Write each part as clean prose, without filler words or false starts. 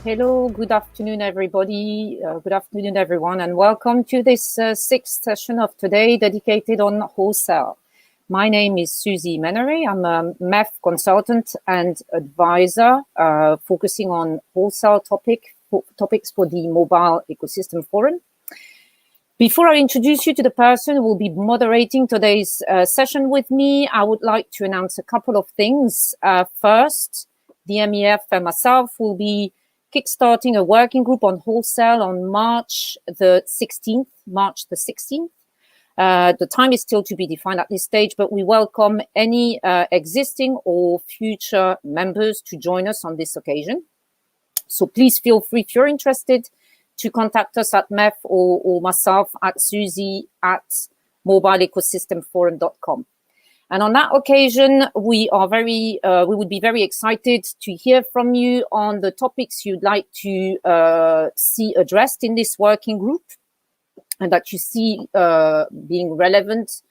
Hello, good afternoon, everybody. Good afternoon, everyone, and welcome to this sixth session of today dedicated on wholesale. My name is Suzy Menneret. I'm a MEF consultant and advisor focusing on wholesale topics for the Mobile Ecosystem Forum. Before I introduce you to the person who will be moderating today's session with me, I would like to announce a couple of things. First, the MEF and myself will be kickstarting a working group on wholesale on March the 16th. The time is still to be defined at this stage, but we welcome any existing or future members to join us on this occasion. So please feel free, if you're interested, to contact us at MEF or myself at Suzy at mobileecosystemforum.com. And on that occasion, we would be very excited to hear from you on the topics you'd like to see addressed in this working group and that you see being relevant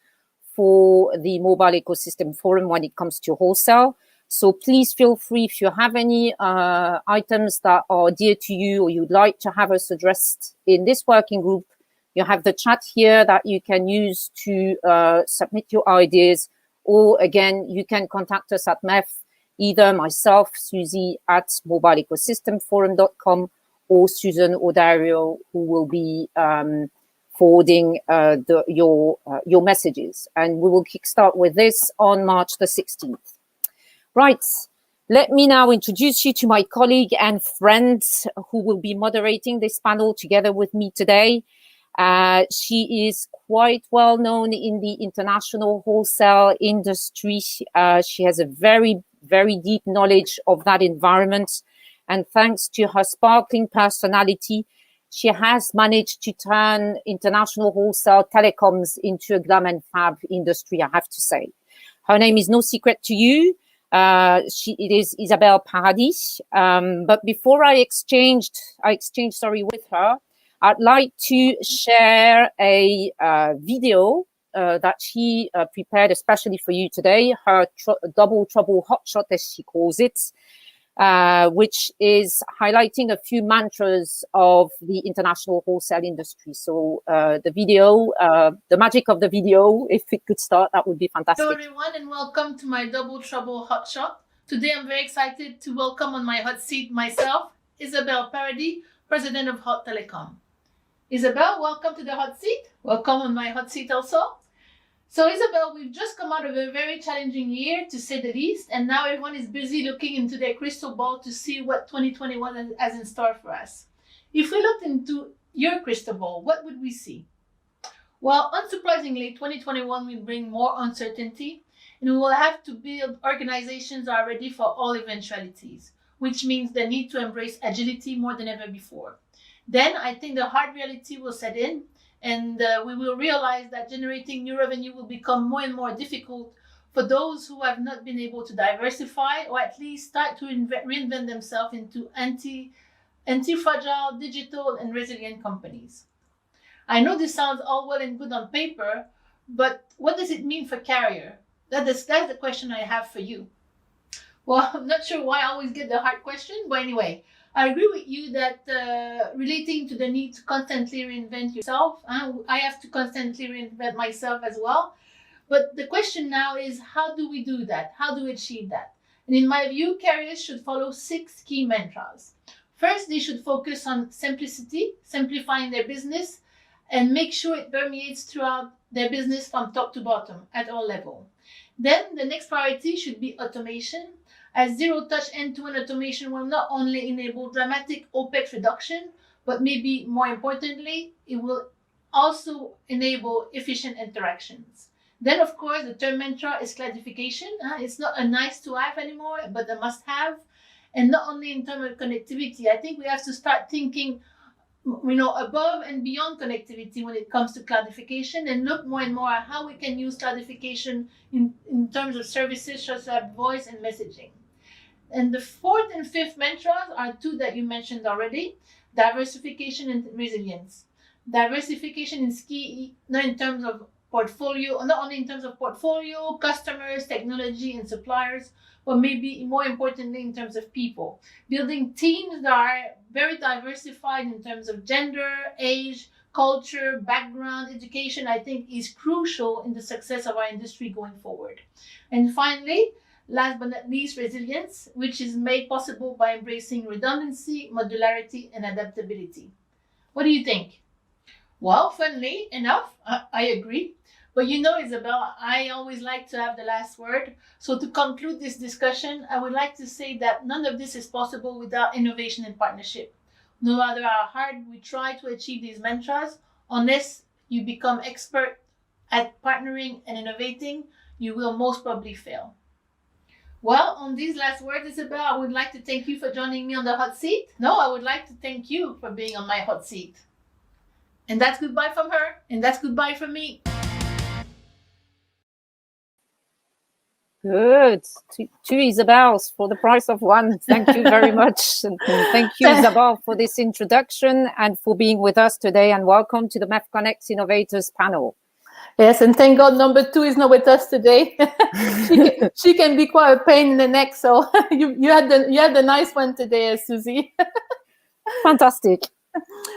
for the Mobile Ecosystem Forum when it comes to wholesale. So please feel free, if you have any items that are dear to you or you'd like to have us addressed in this working group, you have the chat here that you can use to submit your ideas. Or again, you can contact us at MEF, either myself, Suzy at mobileecosystemforum.com, or Susan or Dario, who will be forwarding your messages. And we will kickstart with this on March the 16th. Right, let me now introduce you to my colleague and friend who will be moderating this panel together with me today. She is quite well known in the international wholesale industry. She has a very, very deep knowledge of that environment. And thanks to her sparkling personality, she has managed to turn international wholesale telecoms into a glam and fab industry, I have to say. Her name is no secret to you. It is Isabelle Paradis. But before I exchanged with her, I'd like to share a video that she prepared especially for you today, her double trouble hotshot, as she calls it, which is highlighting a few mantras of the international wholesale industry. So the video, the magic of the video, if it could start, that would be fantastic. Hello everyone and welcome to my double trouble hotshot. Today I'm very excited to welcome on my hot seat myself, Isabelle Paradis, President of Hot Telecom. Isabelle, welcome to the hot seat. Welcome on my hot seat also. So Isabelle, we've just come out of a very challenging year, to say the least, and now everyone is busy looking into their crystal ball to see what 2021 has in store for us. If we looked into your crystal ball, what would we see? Well, unsurprisingly, 2021 will bring more uncertainty, and we will have to build organizations that are ready for all eventualities, which means the need to embrace agility more than ever before. Then I think the hard reality will set in, and we will realize that generating new revenue will become more and more difficult for those who have not been able to diversify or at least start to reinvent themselves into anti-fragile, digital, and resilient companies. I know this sounds all well and good on paper, but what does it mean for carrier? That's the question I have for you. Well, I'm not sure why I always get the hard question, but anyway, I agree with you that relating to the need to constantly reinvent yourself, I have to constantly reinvent myself as well. But the question now is, how do we do that? How do we achieve that? And in my view, carriers should follow 6 key mantras. First, they should focus on simplicity, simplifying their business, and make sure it permeates throughout their business from top to bottom at all levels. Then the next priority should be automation, as zero-touch end-to-end automation will not only enable dramatic OPEX reduction, but maybe more importantly, it will also enable efficient interactions. Then, of course, the third mantra is clarification. It's not a nice to have anymore, but a must have. And not only in terms of connectivity, I think we have to start thinking above and beyond connectivity when it comes to cloudification, and look more and more at how we can use cloudification in terms of services such as voice and messaging. And the fourth and fifth mantras are 2 that you mentioned already: diversification and resilience. Diversification is key, not in terms of portfolio, not only in terms of portfolio, customers, technology, and suppliers, or maybe more importantly in terms of people. Building teams that are very diversified in terms of gender, age, culture, background, education, I think is crucial in the success of our industry going forward. And finally, last but not least, resilience, which is made possible by embracing redundancy, modularity, and adaptability. What do you think? Well, funnily enough, I agree. But you know, Isabelle, I always like to have the last word. So to conclude this discussion, I would like to say that none of this is possible without innovation and partnership. No matter how hard we try to achieve these mantras, unless you become expert at partnering and innovating, you will most probably fail. Well, on these last words, Isabelle, I would like to thank you for joining me on the hot seat. No, I would like to thank you for being on my hot seat. And that's goodbye from her, and that's goodbye from me. Good. Two Isabelles for the price of one. Thank you very much. And thank you, Isabelle, for this introduction and for being with us today. And welcome to the MEF Connects Innovators panel. Yes, and thank God number 2 is not with us today. she can be quite a pain in the neck. So you had the nice one today, Suzy. Fantastic.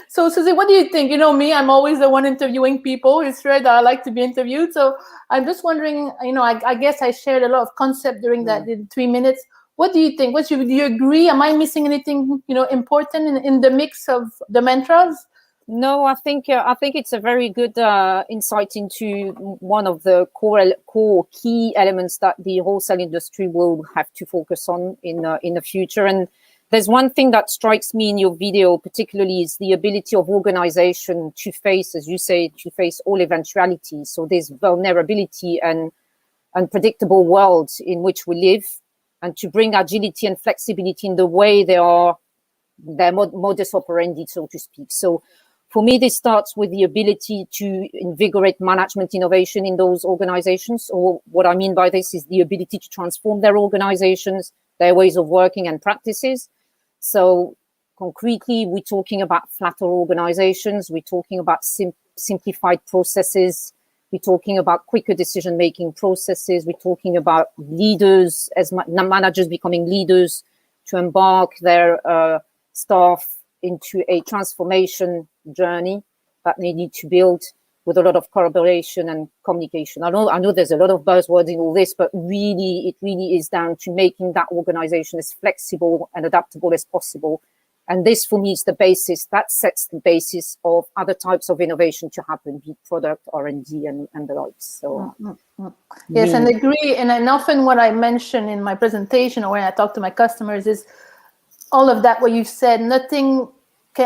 So, Suzy, what do you think? You know me, I'm always the one interviewing people. It's rare that I like to be interviewed. So I'm just wondering, you know, I guess I shared a lot of concept during that 3 minutes. What do you think? Do you agree? Am I missing anything, you know, important in the mix of the mantras? No, I think it's a very good insight into one of the core key elements that the wholesale industry will have to focus on in the future. And there's one thing that strikes me in your video, particularly, is the ability of organization to face, as you say, all eventualities. So there's vulnerability and unpredictable world in which we live, and to bring agility and flexibility in the way their modus operandi, so to speak. So for me, this starts with the ability to invigorate management innovation in those organizations. Or what I mean by this is the ability to transform their organizations, their ways of working and practices. So concretely, we're talking about flatter organizations. We're talking about simplified processes. We're talking about quicker decision-making processes. We're talking about leaders, as managers becoming leaders, to embark their staff into a transformation journey that they need to build with a lot of collaboration and communication. I know there's a lot of buzzwords in all this, but it really is down to making that organization as flexible and adaptable as possible. And this, for me, is the basis that sets the basis of other types of innovation to happen, be it product, R&D, and the likes. So, yes, and agree. And often what I mention in my presentation or when I talk to my customers is all of that, what you've said, nothing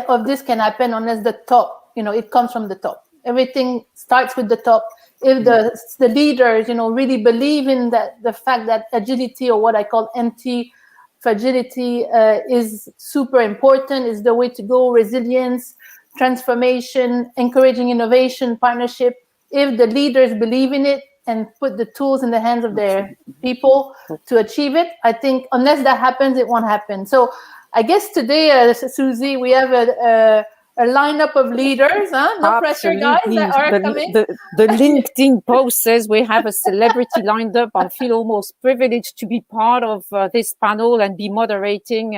of this can happen unless the top, you know, it comes from the top. Everything starts with the top. If the leaders, you know, really believe in that, the fact that agility, or what I call anti-fragility, is super important, is the way to go. Resilience, transformation, encouraging innovation, partnership. If the leaders believe in it and put the tools in the hands of their people to achieve it, I think unless that happens, it won't happen. So I guess today, Suzy, we have a lineup of leaders, huh? No pressure, guys, that are coming. The LinkedIn post says we have a celebrity lined up. I feel almost privileged to be part of this panel and be moderating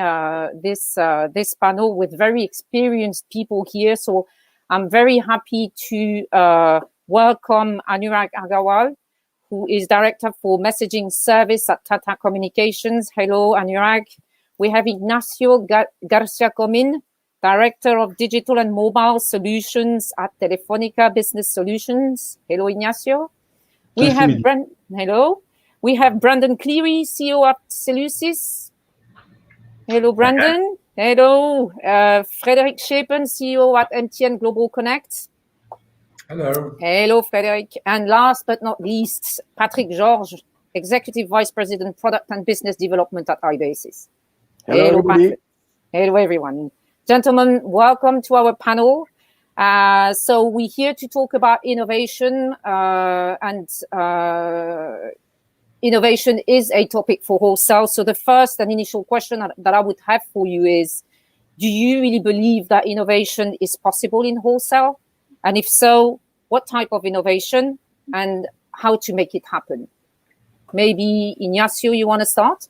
this panel with very experienced people here. So I'm very happy to welcome Anurag Aggarwal, who is Director for Messaging Service at Tata Communications. Hello, Anurag. We have IGNACIO GARCIA COMIN, Director of Digital and Mobile Solutions at Telefónica Business Solutions. Hello, Ignacio. We have Brandon Cleary, CEO at Cellusys. Hello, Brandon. Hello, Frédéric Schepens, CEO at MTN GlobalConnect. Hello. Hello, Frédéric. And last but not least, Patrick Georges, Executive Vice President, Product and Business Development at iBASIS. Hello, Patrick. Hello, everyone. Gentlemen, welcome to our panel. So we're here to talk about innovation, and innovation is a topic for wholesale. So the first and initial question that I would have for you is, do you really believe that innovation is possible in wholesale? And if so, what type of innovation and how to make it happen? Maybe Ignacio, you want to start?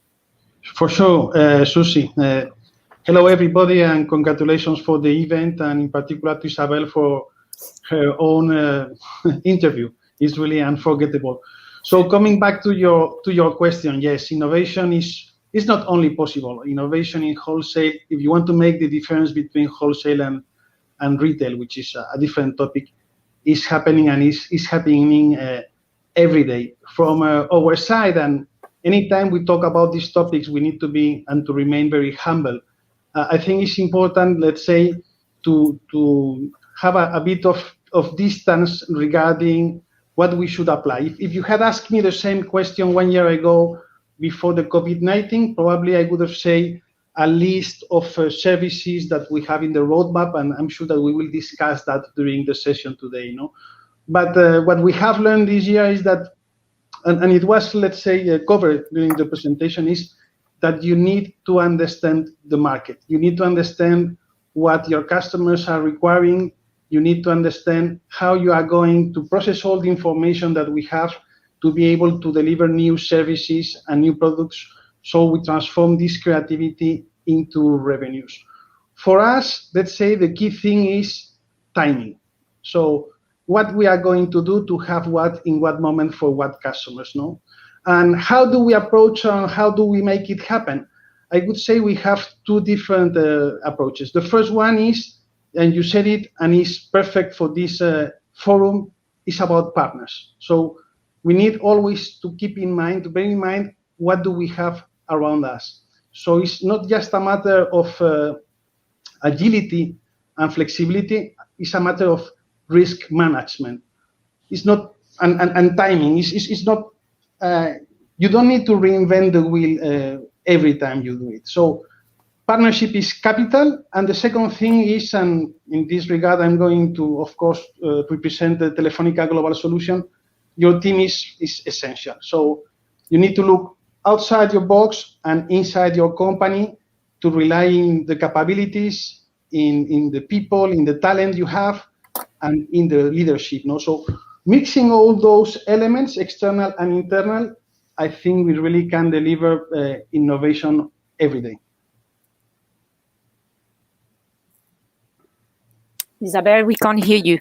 For sure, Suzy. Hello, everybody, and congratulations for the event, and in particular to Isabelle for her own interview. It's really unforgettable. So coming back to your question, yes, innovation is not only possible. Innovation in wholesale, if you want to make the difference between wholesale and retail, which is a different topic, is happening and is happening every day from our side. And anytime we talk about these topics, we need to be and to remain very humble. I think it's important, let's say, to have a bit of distance regarding what we should apply. If you had asked me the same question 1 year ago before the COVID-19, probably I would have said a list of services that we have in the roadmap, and I'm sure that we will discuss that during the session today. But what we have learned this year is that, and it was, let's say, covered during the presentation, is that you need to understand the market. You need to understand what your customers are requiring. You need to understand how you are going to process all the information that we have to be able to deliver new services and new products, so we transform this creativity into revenues. For us, let's say the key thing is timing. So what we are going to do to have what in what moment for what customers, no? And how do we approach and how do we make it happen? I would say we have two different approaches. The first one is, and you said it, and is perfect for this forum, is about partners. So we need always to keep in mind, to bear in mind, what do we have around us. So it's not just a matter of agility and flexibility, it's a matter of risk management. It's not, and timing, it's not, you don't need to reinvent the wheel every time you do it. So partnership is capital. And the second thing is, and in this regard, I'm going to, of course, represent the Telefónica Global Solution. Your team is essential. So you need to look outside your box and inside your company to rely on the capabilities, in the people, in the talent you have, and in the leadership. So mixing all those elements, external and internal, I think we really can deliver innovation every day. Isabelle, we can't hear you.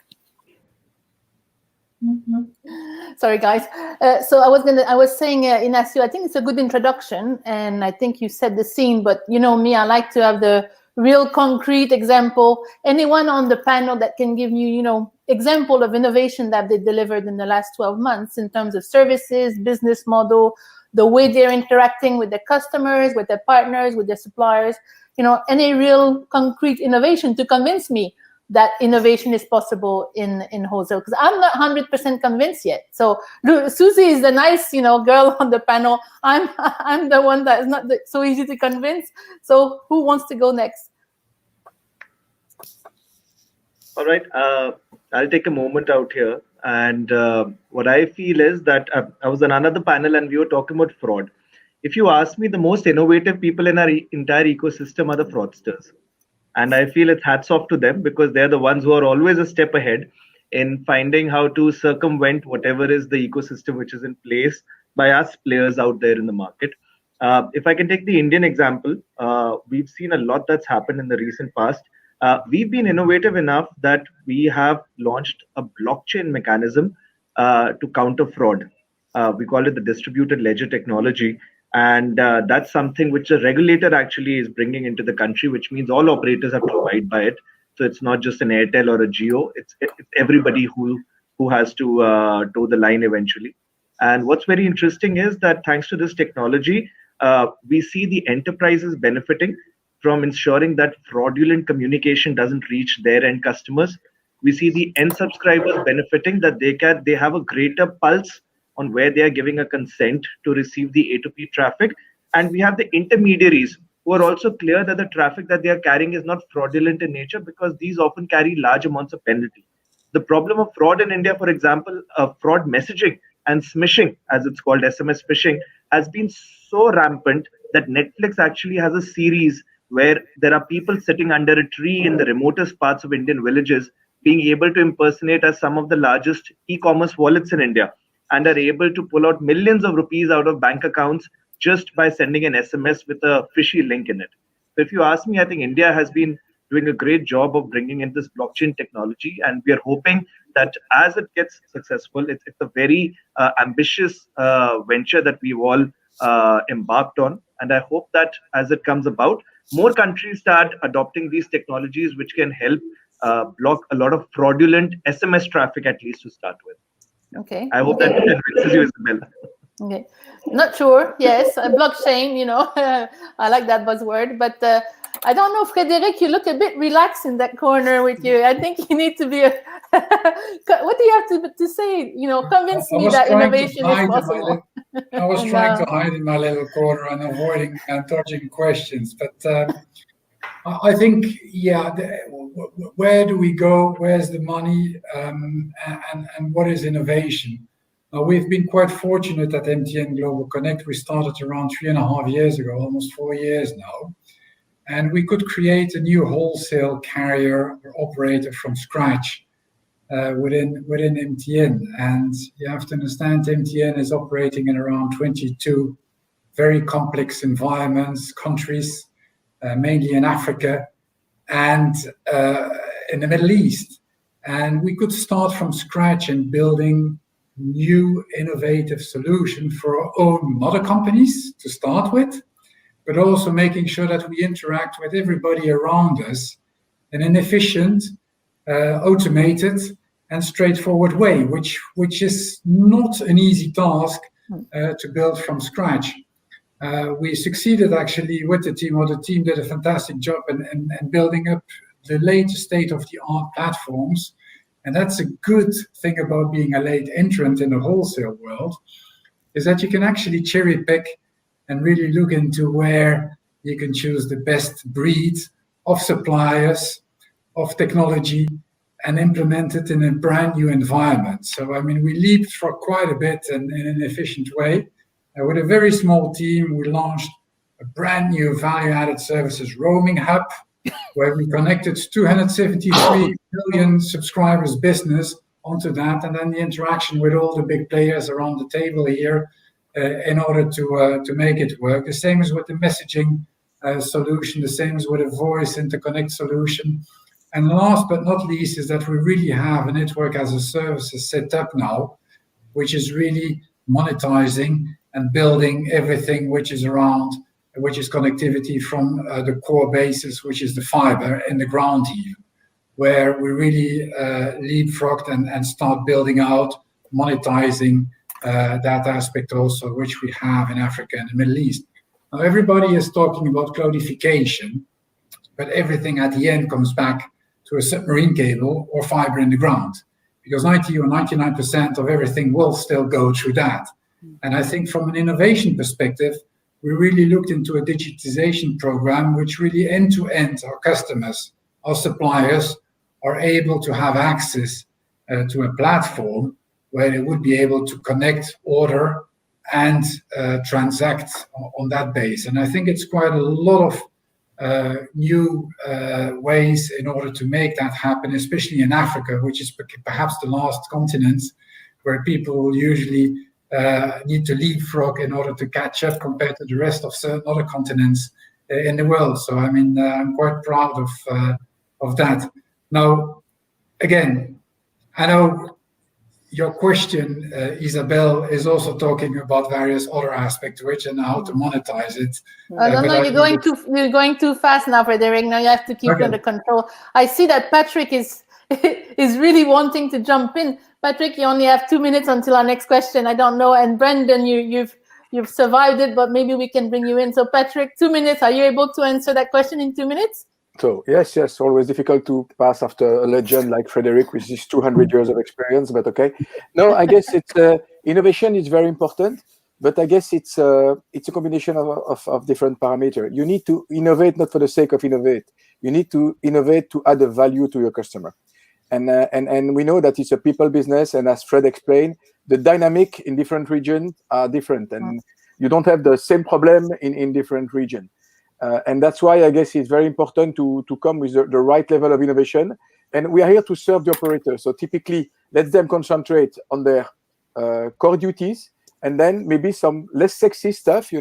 Sorry, guys. So I was saying, IGNACIO, I think it's a good introduction, and I think you set the scene. But you know me, I like to have the real concrete example. Anyone on the panel that can give you, example of innovation that they delivered in the last 12 months in terms of services, business model, the way they're interacting with their customers, with their partners, with their suppliers. Any real concrete innovation to convince me that innovation is possible in wholesale, because I'm not 100% convinced yet. So Suzy is the nice, girl on the panel. I'm the one that is not so easy to convince. So who wants to go next? All right, I'll take a moment out here. And what I feel is that I was on another panel and we were talking about fraud. If you ask me, the most innovative people in our entire ecosystem are the fraudsters. And I feel it's hats off to them, because they're the ones who are always a step ahead in finding how to circumvent whatever is the ecosystem which is in place by us players out there in the market. If I can take the Indian example, we've seen a lot that's happened in the recent past. We've been innovative enough that we have launched a blockchain mechanism to counter fraud. We call it the distributed ledger technology. And that's something which a regulator actually is bringing into the country, which means all operators have to abide by it. So it's not just an Airtel or a Jio, it's everybody who has to toe the line eventually. And what's very interesting is that thanks to this technology, we see the enterprises benefiting from ensuring that fraudulent communication doesn't reach their end customers. We see the end subscribers benefiting that they have a greater pulse on where they are giving a consent to receive the A2P traffic. And we have the intermediaries who are also clear that the traffic that they are carrying is not fraudulent in nature, because these often carry large amounts of penalty. The problem of fraud in India, for example, fraud messaging and smishing, as it's called, SMS phishing, has been so rampant that Netflix actually has a series where there are people sitting under a tree in the remotest parts of Indian villages being able to impersonate as some of the largest e-commerce wallets in India, and are able to pull out millions of rupees out of bank accounts just by sending an SMS with a fishy link in it. So if you ask me, I think India has been doing a great job of bringing in this blockchain technology, and we are hoping that as it gets successful, it's a very ambitious venture that we've all embarked on. And I hope that as it comes about, more countries start adopting these technologies, which can help block a lot of fraudulent SMS traffic, at least to start with. Okay. I hope that convinces you, Isabelle. Okay. Not sure. Yes, blockchain, I like that buzzword, but I don't know, Frédéric, you look a bit relaxed in that corner with you. I think you need to be what do you have to say? Convince me that innovation is possible. I was trying to hide in my little corner and avoiding dodging questions. But I think, where do we go? Where's the money? And what is innovation? We've been quite fortunate at MTN GlobalConnect. We started around 3.5 years ago, almost 4 years now. And we could create a new wholesale carrier or operator from scratch within MTN. And you have to understand, MTN is operating in around 22 very complex environments, countries, mainly in Africa and in the Middle East. And we could start from scratch and building new innovative solution for our own mother companies to start with, but also making sure that we interact with everybody around us in an efficient, automated, and straightforward way, which is not an easy task to build from scratch. We succeeded actually with the team, or the team did a fantastic job in building up the latest state-of-the-art platforms. And that's a good thing about being a late entrant in the wholesale world, is that you can actually cherry pick and really look into where you can choose the best breed of suppliers, of technology, and implement it in a brand new environment. So, I mean, we leaped for quite a bit in an efficient way. With a very small team, we launched a brand new value-added services roaming hub, where we connected 273 million subscribers business onto that, and then the interaction with all the big players around the table here in order to make it work. The same as with the messaging solution, the same as with a voice interconnect solution. And last but not least is that we really have a network as a service set up now, which is really monetizing and building everything which is around, which is connectivity from the core basis, which is the fiber in the ground even, where we really leapfrogged and start building out, monetizing that aspect also, which we have in Africa and the Middle East. Now, everybody is talking about cloudification, but everything at the end comes back to a submarine cable or fiber in the ground, because 90 or 99% of everything will still go through that. And I think from an innovation perspective, we really looked into a digitization program, which really end-to-end our customers, our suppliers are able to have access to a platform where they would be able to connect, order, and transact on that base. And I think it's quite a lot of new ways in order to make that happen, especially in Africa, which is perhaps the last continent where people usually need to leapfrog in order to catch up compared to the rest of certain other continents in the world. So, I mean, I'm quite proud of that. Now, again, I know your question, Isabelle, is also talking about various other aspects to it and how to monetize it. No, you're going too fast now, Frédéric. Now you have to keep under control. I see that Patrick is really wanting to jump in. Patrick, you only have 2 minutes until our next question. I don't know. And Brendan, you've survived it, but maybe we can bring you in. So Patrick, 2 minutes. Are you able to answer that question in 2 minutes? So yes, always difficult to pass after a legend like Frédéric with his 200 years of experience, but okay. No, I guess it's innovation is very important, but I guess it's a combination of different parameters. You need to innovate not for the sake of innovate. You need to innovate to add a value to your customer. And we know that it's a people business, and as Fred explained, the dynamic in different regions are different, and you don't have the same problem in different regions. And that's why I guess it's very important to come with the right level of innovation. And we are here to serve the operators. So typically, let them concentrate on their core duties and then maybe some less sexy stuff,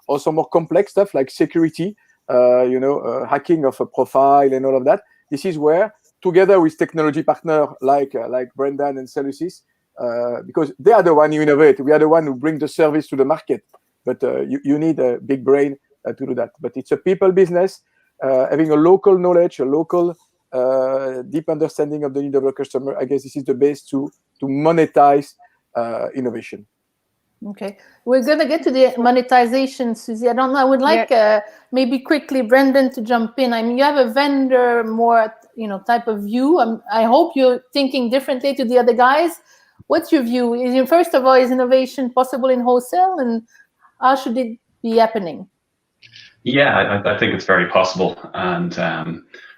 or some more complex stuff like security, hacking of a profile and all of that. This is where, together with technology partner like Brendan and Cellusys, because they are the one who innovate, we are the one who bring the service to the market. But you need a big brain to do that. But it's a people business, having a local knowledge, a local deep understanding of the need of the customer. I guess this is the base to monetize innovation. Okay, we're going to get to the monetization, Suzy. I don't know. I would like maybe quickly Brendan to jump in. I mean, you have a vendor more, type of view. I hope you're thinking differently to the other guys. What's your view? First of all, is innovation possible in wholesale, and how should it be happening? Yeah, I think it's very possible, and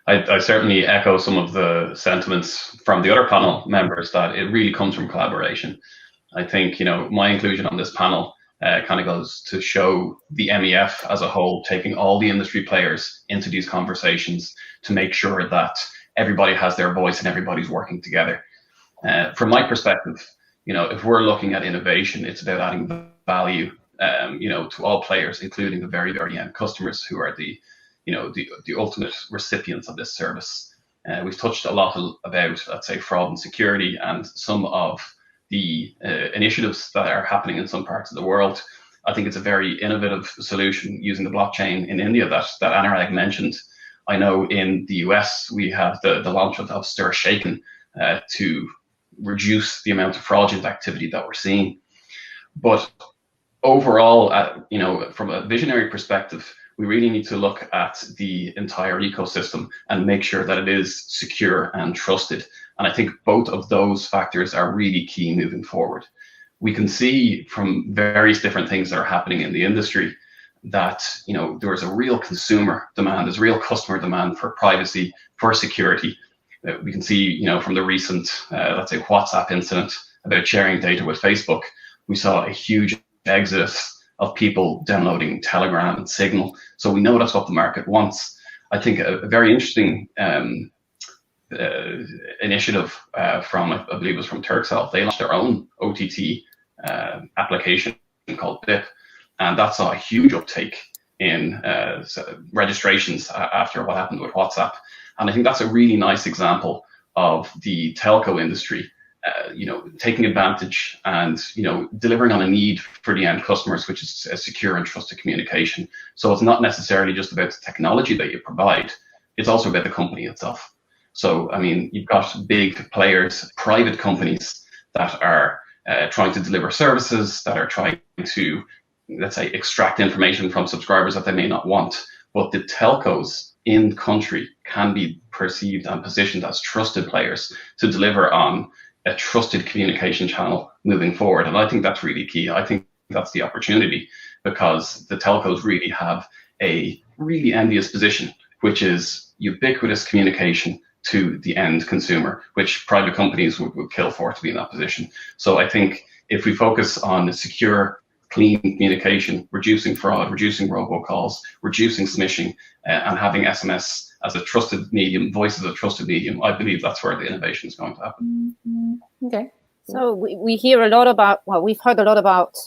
I certainly echo some of the sentiments from the other panel members that it really comes from collaboration. I think, my inclusion on this panel kind of goes to show the MEF as a whole, taking all the industry players into these conversations to make sure that everybody has their voice and everybody's working together. From my perspective, if we're looking at innovation, it's about adding value, to all players, including the very, very end customers who are the ultimate recipients of this service. We've touched a lot about, let's say, fraud and security and some of the initiatives that are happening in some parts of the world. I think it's a very innovative solution using the blockchain in India that Anurag mentioned. I know in the US, we have the launch of Stir Shaken to reduce the amount of fraudulent activity that we're seeing. But overall, from a visionary perspective, we really need to look at the entire ecosystem and make sure that it is secure and trusted. And I think both of those factors are really key moving forward. We can see from various different things that are happening in the industry that, there is a real consumer demand, there's real customer demand for privacy, for security. We can see, from the recent, let's say, WhatsApp incident about sharing data with Facebook, we saw a huge exodus of people downloading Telegram and Signal. So we know that's what the market wants. I think a very interesting initiative from, I believe it was from Turkcell. They launched their own OTT application called BIP, and that saw a huge uptake in registrations after what happened with WhatsApp. And I think that's a really nice example of the telco industry, taking advantage and, delivering on a need for the end customers, which is a secure and trusted communication. So it's not necessarily just about the technology that you provide, it's also about the company itself. So, I mean, you've got big players, private companies that are trying to deliver services, that are trying to, let's say, extract information from subscribers that they may not want. But the telcos in country can be perceived and positioned as trusted players to deliver on a trusted communication channel moving forward. And I think that's really key. I think that's the opportunity, because the telcos really have a really envious position, which is ubiquitous communication to the end consumer, which private companies would kill for to be in that position. So I think if we focus on the secure, clean communication, reducing fraud, reducing robocalls, reducing smishing, and having SMS as a trusted medium, voice as a trusted medium, I believe that's where the innovation is going to happen. Okay. So we hear a lot about, we've heard a lot about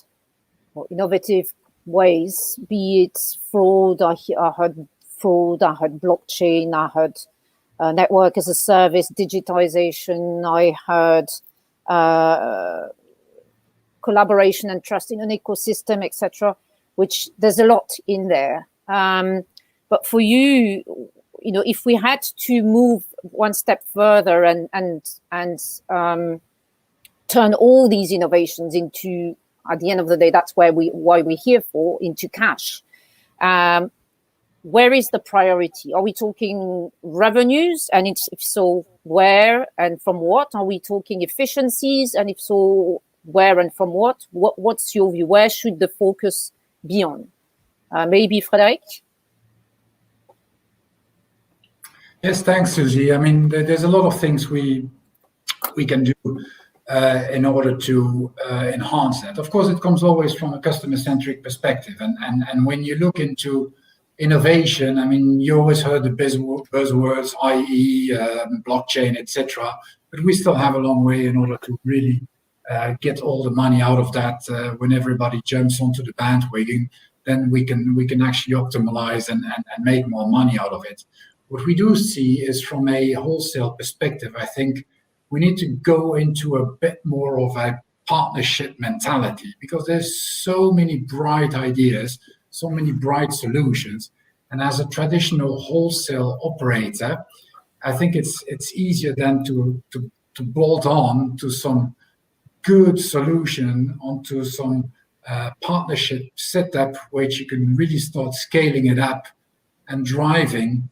innovative ways, be it fraud. I heard fraud, I heard blockchain, I heard network as a service, digitization, I heard collaboration and trust in an ecosystem, etc., which there's a lot in there. But for you, if we had to move one step further and turn all these innovations into, at the end of the day, that's why we're here for, into cash. Where is the priority? Are we talking revenues? And if so, where and from what? Are we talking efficiencies? And if so, where and from what? What's your view? Where should the focus be on? Maybe Frédéric? Yes, thanks, Suzy. I mean, there's a lot of things we can do in order to enhance that. Of course, it comes always from a customer-centric perspective. And when you look into innovation, I mean, you always heard the buzzwords, i.e. blockchain, etc. But we still have a long way in order to really get all the money out of that when everybody jumps onto the bandwagon, then we can actually optimize and make more money out of it. What we do see is from a wholesale perspective, I think we need to go into a bit more of a partnership mentality, because there's so many bright ideas, so many bright solutions. And as a traditional wholesale operator, I think it's easier than to bolt on to some good solution onto some partnership setup, which you can really start scaling it up and driving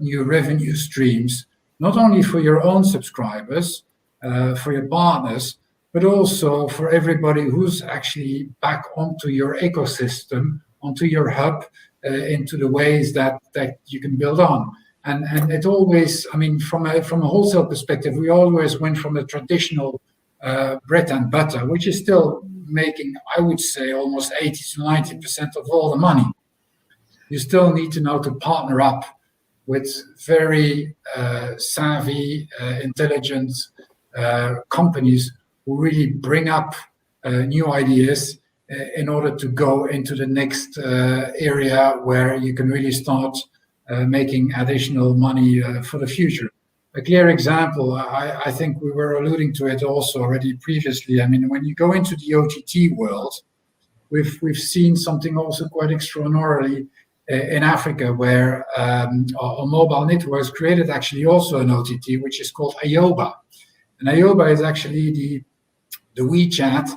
new revenue streams, not only for your own subscribers, for your partners, but also for everybody who's actually back onto your ecosystem, onto your hub, into the ways that you can build on. And it always, I mean, from a wholesale perspective, we always went from the traditional bread and butter, which is still making, I would say, almost 80 to 90% of all the money. You still need to know to partner up with very savvy, intelligent companies who really bring up new ideas in order to go into the next area where you can really start making additional money for the future. A clear example, I think we were alluding to it also already previously. I mean, when you go into the OTT world, we've seen something also quite extraordinarily in Africa, where on mobile networks created actually also an OTT, which is called Ayoba. And Ayoba is actually the WeChat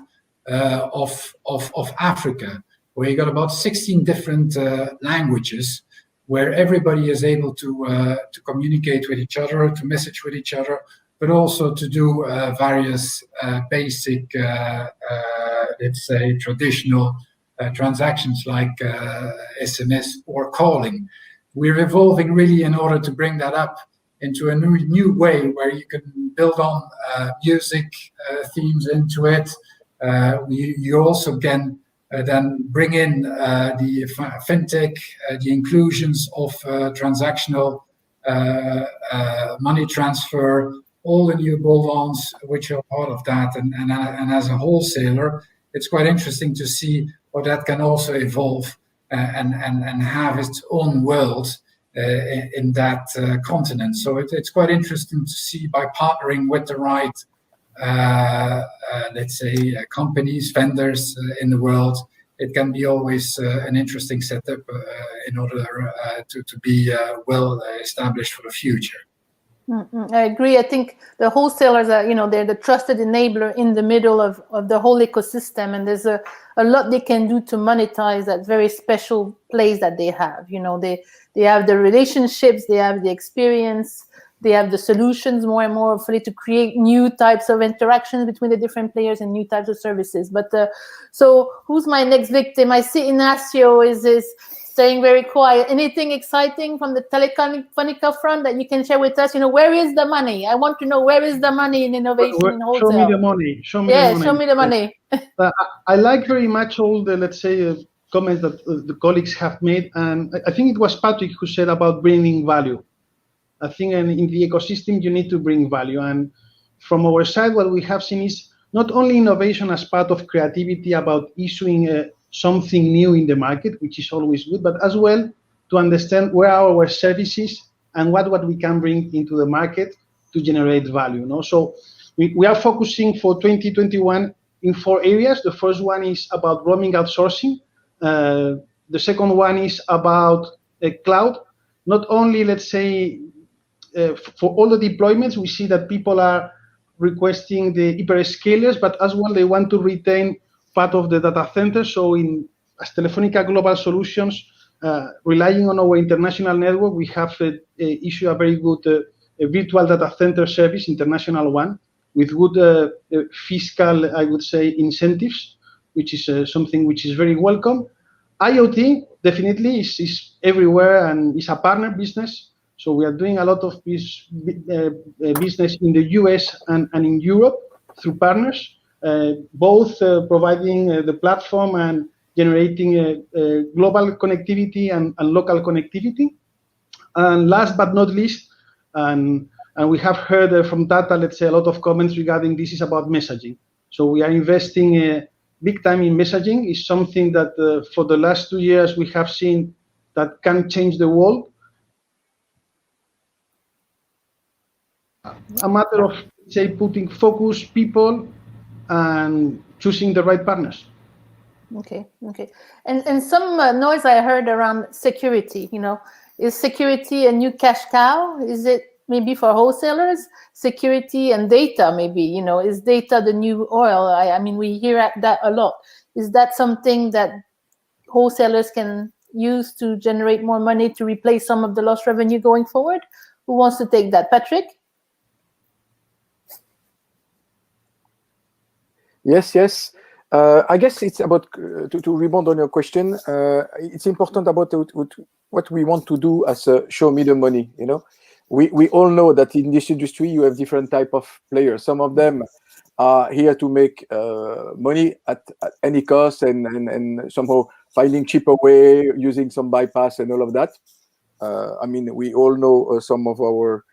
of Africa, where you got about 16 different languages, where everybody is able to communicate with each other, to message with each other, but also to do various basic, let's say, traditional transactions like SMS or calling. We're evolving really in order to bring that up into a new way where you can build on music themes into it. You also can then bring in the fintech, the inclusions of transactional money transfer, all the new bolt-ons which are part of that. And as a wholesaler, it's quite interesting to see how that can also evolve and have its own world in that continent. So it's quite interesting to see, by partnering with the right let's say companies, vendors in the world, it can be always an interesting setup in order to be well established for the future. I agree. I think the wholesalers are, they're the trusted enabler in the middle of the whole ecosystem, and there's a lot they can do to monetize that very special place that they have. They have the relationships, they have the experience, they have the solutions more and more hopefully to create new types of interactions between the different players and new types of services. But so who's my next victim? I see IGNACIO is staying very quiet. Anything exciting from the Telefónica front that you can share with us? Where is the money? I want to know, where is the money in innovation in wholesale? Show me the money. Show me the money. I like very much all the, let's say, comments that the colleagues have made. And I think it was Patrick who said about bringing value. I think in the ecosystem, you need to bring value. And from our side, what we have seen is not only innovation as part of creativity about issuing something new in the market, which is always good, but as well to understand where are our services and what we can bring into the market to generate value. So we are focusing for 2021 in 4 areas. The first one is about roaming outsourcing. The second one is about cloud. Not only, let's say, for all the deployments, we see that people are requesting the hyperscalers, but as well they want to retain part of the data center. So as Telefónica Global Solutions, relying on our international network, we have issued a very good virtual data center service, international one, with good fiscal, I would say, incentives, which is something which is very welcome. IoT definitely is everywhere and is a partner business. So we are doing a lot of business in the US and in Europe through partners, both providing the platform and generating global connectivity and local connectivity. And last but not least, and we have heard from Tata, let's say, a lot of comments regarding this is about messaging. So we are investing big time in messaging. It's something that for the last 2 years we have seen that can change the world. A matter of, say, putting focus, people, and choosing the right partners. Okay. And some noise I heard around security, is security a new cash cow? Is it maybe for wholesalers? Security and data, maybe, is data the new oil? I mean, we hear that a lot. Is that something that wholesalers can use to generate more money to replace some of the lost revenue going forward? Who wants to take that? Patrick? Yes. I guess it's about, to rebound on your question, it's important about what we want to do as a show me the money, We all know that in this industry, you have different type of players. Some of them are here to make money at any cost and somehow finding cheaper way, using some bypass and all of that. I mean, we all know some of our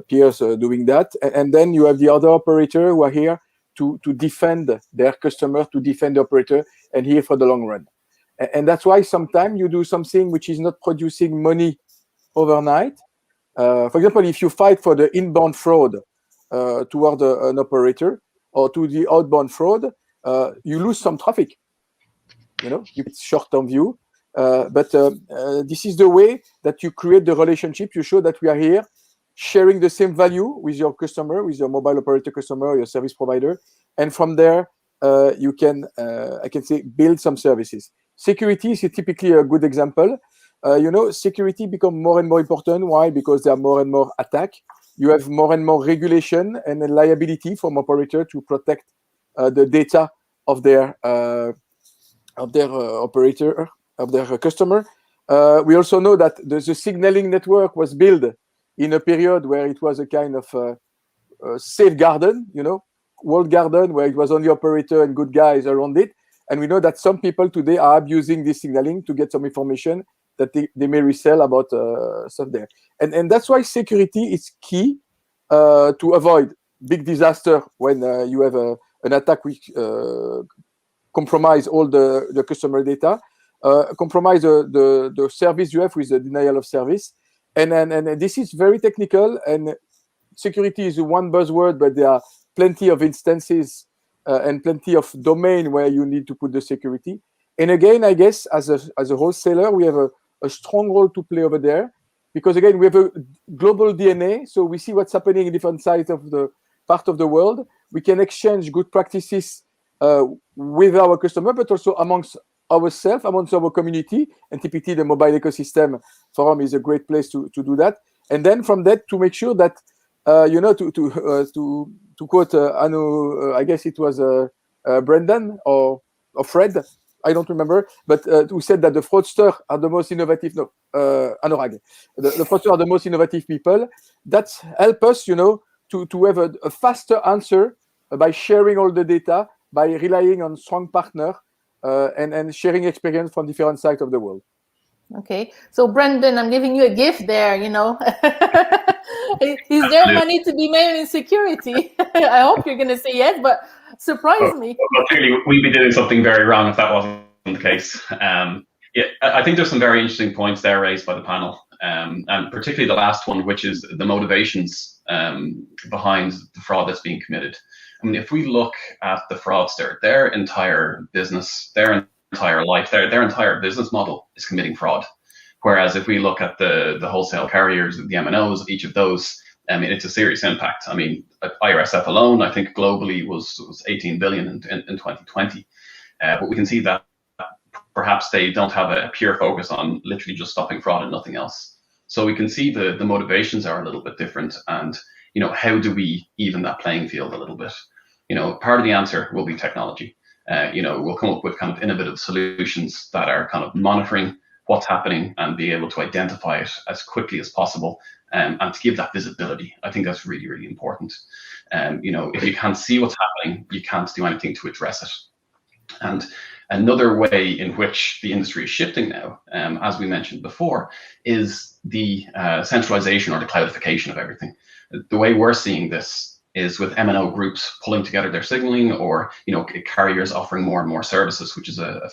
peers doing that. And then you have the other operator who are here to defend their customer, to defend the operator, and here for the long run. And that's why sometimes you do something which is not producing money overnight. For example, if you fight for the inbound fraud toward an operator or to the outbound fraud, you lose some traffic. It's short-term view. But this is the way that you create the relationship. You show that we are here sharing the same value with your customer, with your mobile operator customer, or your service provider. And from there, you can, I can say, build some services. Security is typically a good example. Security become more and more important. Why? Because there are more and more attacks. You have more and more regulation and a liability from operator to protect the data of their operator, of their customer. We also know that the signaling network was built in a period where it was a kind of safe garden, walled garden, where it was only operator and good guys around it. And we know that some people today are abusing this signaling to get some information that they may resell about stuff there. And that's why security is key to avoid big disaster when you have an attack which compromise all the customer data, compromise the service you have with the denial of service. And this is very technical, and security is one buzzword, but there are plenty of instances and plenty of domain where you need to put the security. And again, I guess as a wholesaler, we have a strong role to play over there, because again, we have a global DNA. So we see what's happening in different sides of the part of the world. We can exchange good practices with our customer, but also amongst ourselves, amongst our community. And typically the mobile ecosystem forum is a great place to do that. And then from that, to make sure that, to quote Anu, I guess it was Brendan or Fred, I don't remember, but who said that the fraudsters are the most innovative, Anurag, the fraudsters are the most innovative people. That's help us, to have a faster answer by sharing all the data, by relying on strong partner and sharing experience from different sides of the world. Okay, so Brendan, I'm giving you a gift there, Is there money to be made in security? I hope you're going to say yes, but surprise me. Well, clearly, we'd be doing something very wrong if that wasn't the case. I think there's some very interesting points there raised by the panel, and particularly the last one, which is the motivations behind the fraud that's being committed. I mean, if we look at the fraudster, their entire business, their entire life, their entire business model is committing fraud. Whereas if we look at the wholesale carriers, the MNOs, each of those, I mean, it's a serious impact. I mean, IRSF alone, I think globally was 18 billion in 2020. But we can see that perhaps they don't have a pure focus on literally just stopping fraud and nothing else. So we can see the motivations are a little bit different. And, how do we even that playing field a little bit? Part of the answer will be technology. We'll come up with kind of innovative solutions that are kind of monitoring what's happening and be able to identify it as quickly as possible and to give that visibility. I think that's really, really important. If you can't see what's happening, you can't do anything to address it. And another way in which the industry is shifting now, as we mentioned before, is the centralization or the cloudification of everything. The way we're seeing this is with MNO groups pulling together their signaling, or carriers offering more and more services, which is a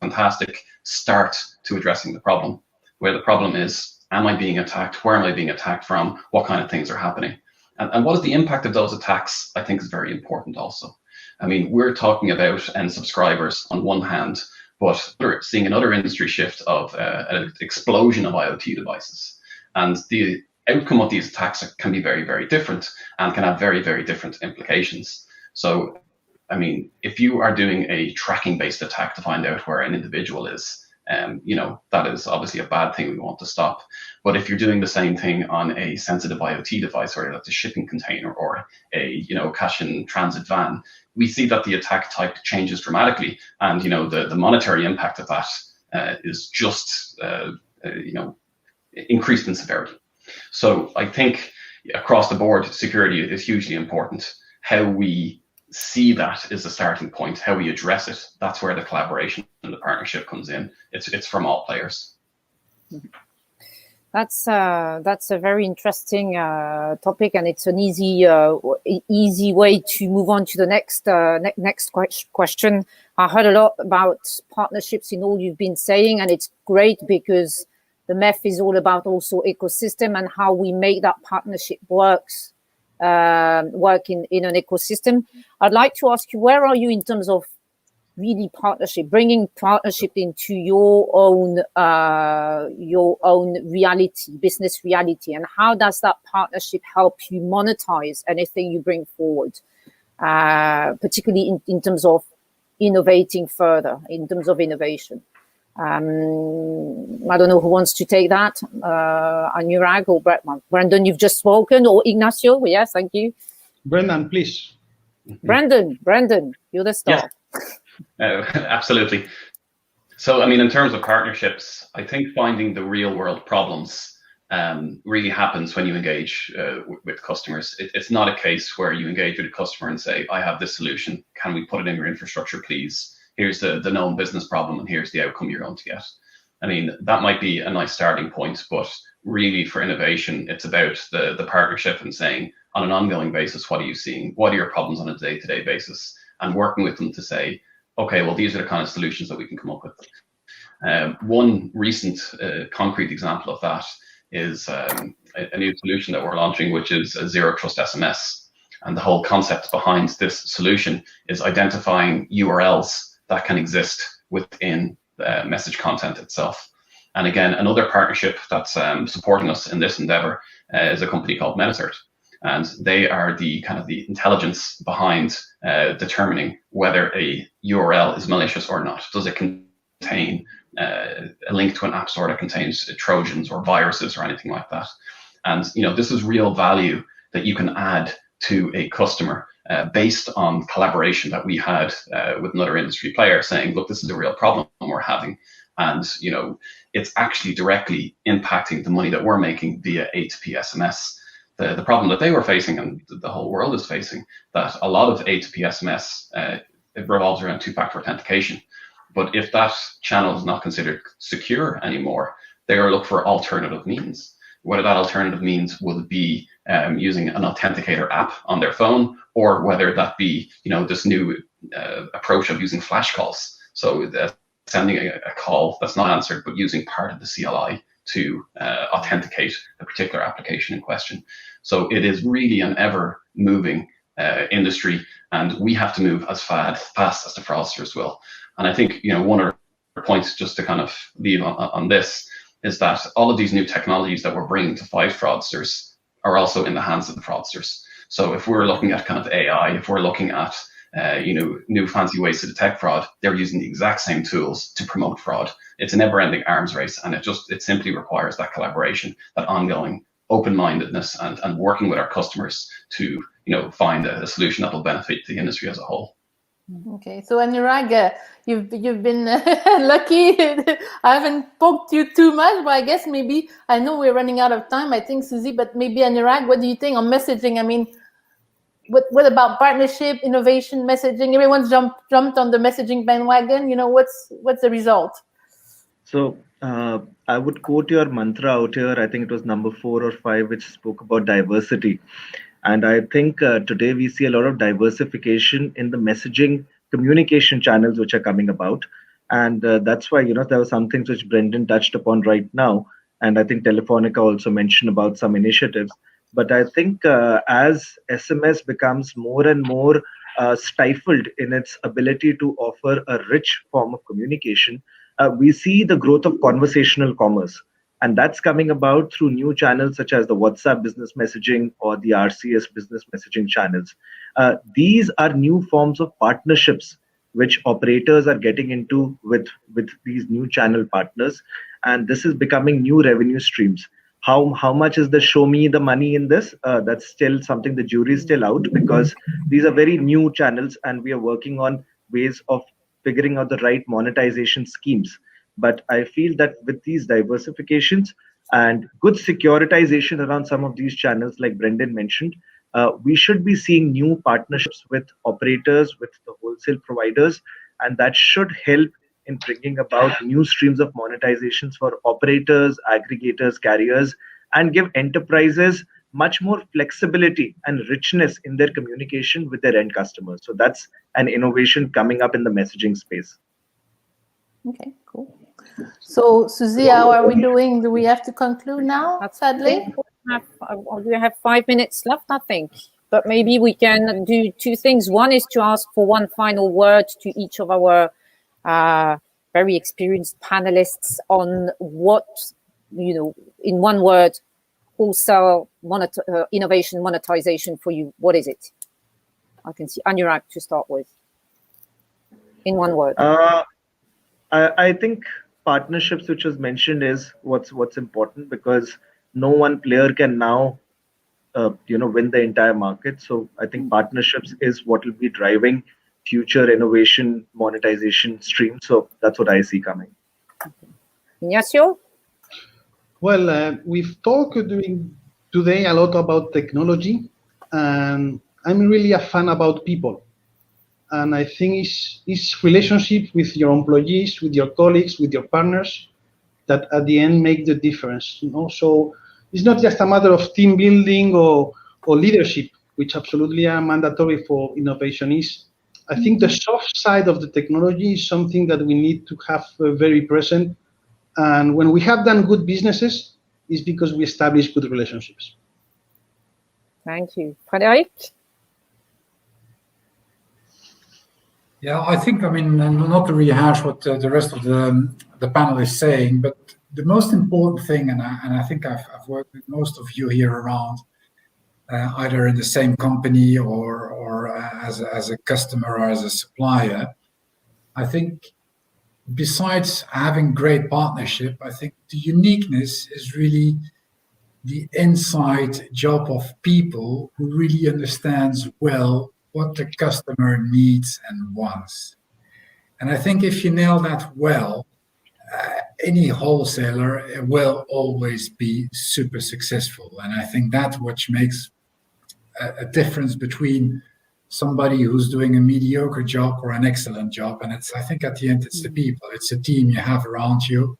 fantastic start to addressing the problem. Where the problem is, am I being attacked? Where am I being attacked from? What kind of things are happening? And what is the impact of those attacks, I think is very important also. I mean, we're talking about end subscribers on one hand, but we're seeing another industry shift of an explosion of IoT devices. And the outcome of these attacks can be very, very different and can have very, very different implications. So, I mean, if you are doing a tracking-based attack to find out where an individual is, that is obviously a bad thing we want to stop. But if you're doing the same thing on a sensitive IoT device, or that's a shipping container or a cash in transit van, we see that the attack type changes dramatically, and the monetary impact of that is just increased in severity. So I think across the board, security is hugely important. How we see that is the starting point. How we address it, that's where the collaboration and the partnership comes in. It's from all players. That's a very interesting topic, and it's an easy way to move on to the next question. I heard a lot about partnerships in all you've been saying, and it's great because the MEF is all about also ecosystem and how we make that partnership work in an ecosystem. I'd like to ask you, where are you in terms of really partnership, bringing partnership into your own reality, business reality, and how does that partnership help you monetize anything you bring forward, particularly in terms of innovating further, in terms of innovation? I don't know who wants to take that, Anurag or Brendan, you've just spoken, or Ignacio. Yes, thank you. Brendan, please. Brendan, you're the star. Yeah. Absolutely. So, I mean, in terms of partnerships, I think finding the real world problems really happens when you engage with customers. It's not a case where you engage with a customer and say, I have this solution, can we put it in your infrastructure, please? Here's the known business problem, and here's the outcome you're going to get. I mean, that might be a nice starting point, but really for innovation, it's about the partnership and saying, on an ongoing basis, what are you seeing? What are your problems on a day-to-day basis? And working with them to say, okay, well, these are the kind of solutions that we can come up with. One recent concrete example of that is a new solution that we're launching, which is a zero trust SMS. And the whole concept behind this solution is identifying URLs that can exist within the message content itself. And again, another partnership that's supporting us in this endeavor is a company called Menneret. And they are the kind of the intelligence behind determining whether a URL is malicious or not. Does it contain a link to an app store that contains Trojans or viruses or anything like that? And this is real value that you can add to a customer based on collaboration that we had with another industry player, saying, look, this is a real problem we're having. And it's actually directly impacting the money that we're making via A2P SMS. The problem that they were facing, and the whole world is facing, that a lot of A2P SMS, it revolves around two-factor authentication. But if that channel is not considered secure anymore, they are looking for alternative means. Whether that alternative means would be using an authenticator app on their phone, or whether that be this new approach of using flash calls. So sending a call that's not answered, but using part of the CLI to authenticate a particular application in question. So it is really an ever-moving industry, and we have to move as fast as the fraudsters will. And I think one of the points just to kind of leave on this is that all of these new technologies that we're bringing to fight fraudsters are also in the hands of the fraudsters. So if we're looking at kind of AI, if we're looking at new fancy ways to detect fraud, they're using the exact same tools to promote fraud. It's a never-ending arms race, and it simply requires that collaboration, that ongoing open-mindedness, and working with our customers to find a solution that will benefit the industry as a whole. Okay, so Anurag, you've been lucky. I haven't poked you too much, but I guess maybe, I know we're running out of time, I think, Suzy, but maybe Anurag, what do you think on messaging? I mean, what about partnership, innovation, messaging? Everyone's jumped on the messaging bandwagon. What's the result? So I would quote your mantra out here. I think it was number 4 or 5, which spoke about diversity. And I think today we see a lot of diversification in the messaging communication channels which are coming about. And that's why, there were some things which Brendan touched upon right now. And I think Telefónica also mentioned about some initiatives. But I think as SMS becomes more and more stifled in its ability to offer a rich form of communication, we see the growth of conversational commerce. And that's coming about through new channels such as the WhatsApp business messaging or the RCS business messaging channels. These are new forms of partnerships which operators are getting into with these new channel partners. And this is becoming new revenue streams. How much is the show me the money in this? That's still something the jury is still out, because these are very new channels and we are working on ways of figuring out the right monetization schemes. But I feel that with these diversifications and good securitization around some of these channels, like Brendan mentioned, we should be seeing new partnerships with operators, with the wholesale providers, and that should help in bringing about new streams of monetizations for operators, aggregators, carriers, and give enterprises much more flexibility and richness in their communication with their end customers. So that's an innovation coming up in the messaging space. Okay, cool. So, Suzy, how are we doing? Do we have to conclude now, sadly? We have 5 minutes left, I think. But maybe we can do two things. One is to ask for one final word to each of our very experienced panelists on what, in one word, wholesale innovation monetization for you. What is it? I can see Anurag to start with. In one word. I think partnerships, which was mentioned, is what's important, because no one player can now win the entire market. So I think partnerships is what will be driving future innovation monetization stream. So that's what I see coming. IGNACIO? Well, we've talked during today a lot about technology, and I'm really a fan about people. And I think it's relationship with your employees, with your colleagues, with your partners that at the end make the difference. So it's not just a matter of team building or leadership, which absolutely are mandatory for innovation is. I think the soft side of the technology is something that we need to have very present. And when we have done good businesses, it's because we establish good relationships. Thank you. Frédéric? Yeah, I think, not to rehash what the rest of the panel is saying, but the most important thing, and I think I've worked with most of you here around, either in the same company or as a customer or as a supplier, I think besides having great partnership, I think the uniqueness is really the inside job of people who really understands well what the customer needs and wants. And I think if you nail that well, any wholesaler will always be super successful. And I think that's what makes a difference between somebody who's doing a mediocre job or an excellent job. And I think at the end, it's the people, it's the team you have around you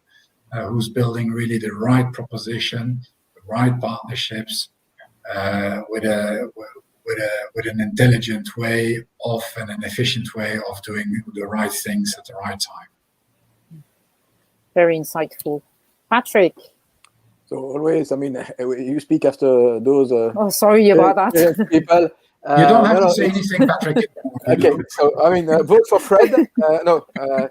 who's building really the right proposition, the right partnerships with an intelligent way of and an efficient way of doing the right things at the right time. Very insightful. Patrick? So always, you speak after those... sorry about that. People. You don't have to say anything, Patrick. Okay, so vote for Fred. I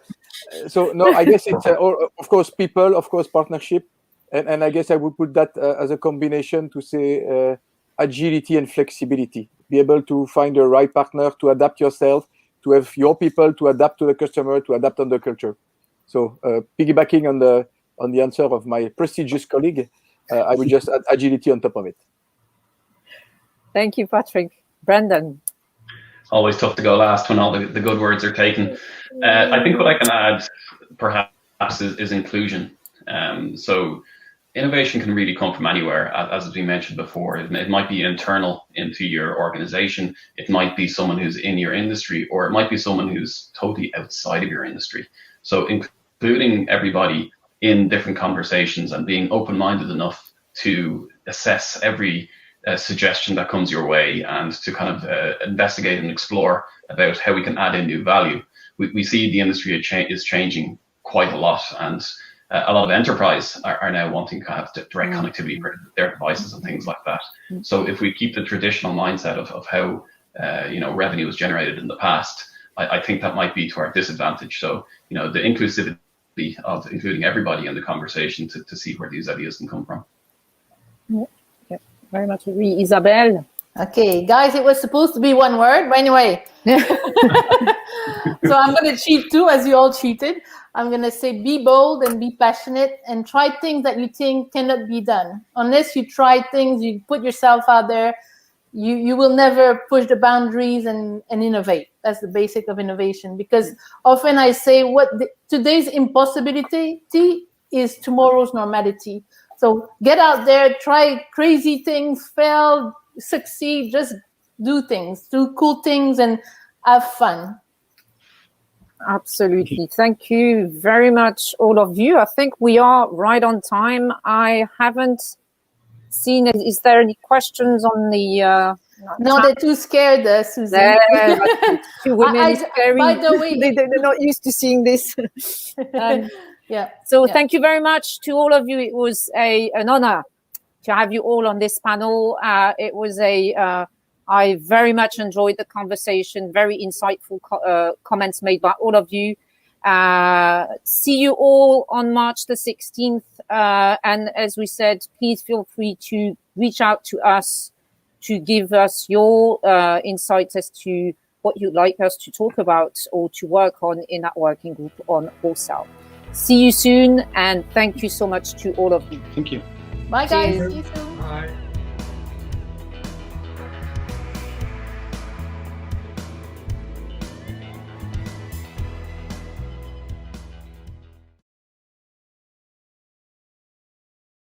guess it's of course people, of course partnership, and I guess I would put that as a combination to say agility and flexibility. Be able to find the right partner, to adapt yourself, to have your people to adapt to the customer, to adapt on the culture. So piggybacking on the answer of my prestigious colleague, I would just add agility on top of it. Thank you, Patrick. Brendan? Always tough to go last when all the good words are taken. I think what I can add perhaps is inclusion. So innovation can really come from anywhere, as has been mentioned before. It might be internal into your organization. It might be someone who's in your industry, or it might be someone who's totally outside of your industry. So including everybody in different conversations and being open-minded enough to assess every suggestion that comes your way, and to kind of investigate and explore about how we can add in new value. We see the industry is changing quite a lot, and a lot of enterprise are now wanting to have direct connectivity for their devices and things like that. So if we keep the traditional mindset of how revenue was generated in the past, I think that might be to our disadvantage. So the inclusivity of including everybody in the conversation to see where these ideas can come from. Yeah, very much agree. Isabelle? Okay, guys, it was supposed to be one word, but anyway. So I'm going to cheat too, as you all cheated. I'm going to say be bold and be passionate and try things that you think cannot be done. Unless you try things, you put yourself out there, you will never push the boundaries and innovate. That's the basic of innovation. Because often I say today's impossibility is tomorrow's normality. So get out there, try crazy things, fail, succeed, just do things, do cool things and have fun. Absolutely. Thank you very much, all of you. I think we are right on time. I haven't seen it. Is there any questions on the no, they're too scared, Suzy. Two women scary. By the way, they're not used to seeing this. Yeah. So thank you very much to all of you. It was an honor to have you all on this panel. It was I very much enjoyed the conversation, very insightful comments made by all of you. See you all on March the 16th. And as we said, please feel free to reach out to us to give us your insights as to what you'd like us to talk about or to work on in that working group on Wholesale. See you soon, and thank you so much to all of you. Thank you. Bye, guys. Cheers. See you soon. Bye.